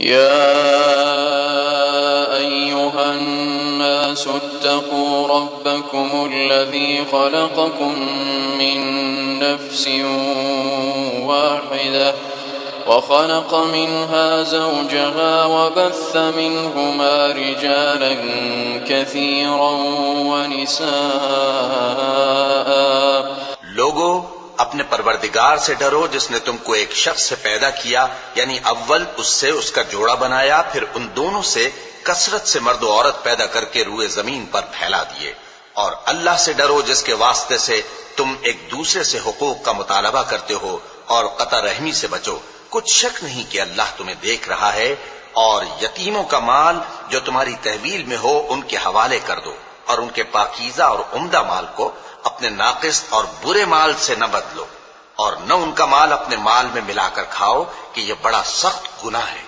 या अय्युहन्नासुत्तक़ू रब्बकुमुल्लज़ी ख़लक़कुम मिन नफ़्सिन वाहिदह वख़लक़ मिन्हा ज़ौजहा वबस्स मिन्हुमा रिजालन कसीरन वनिसाअ। लोगों, अपने परवरदिगार से डरो जिसने तुमको एक शख्स से पैदा किया, यानी अव्वल उससे उसका जोड़ा बनाया, फिर उन दोनों से कसरत से मर्द और औरत पैदा करके रूए जमीन पर फैला दिए। और अल्लाह से डरो जिसके वास्ते से तुम एक दूसरे से हुकूक का मुतालबा करते हो, और कता रहमी से बचो। कुछ शक नहीं कि अल्लाह तुम्हें देख रहा है। और यतीमों का माल जो तुम्हारी तहवील में हो उनके हवाले कर दो, और उनके पाकीज़ा और उम्दा माल को अपने नाकिस और बुरे माल से न बदलो, और न उनका माल अपने माल में मिलाकर खाओ कि यह बड़ा सख्त गुनाह है।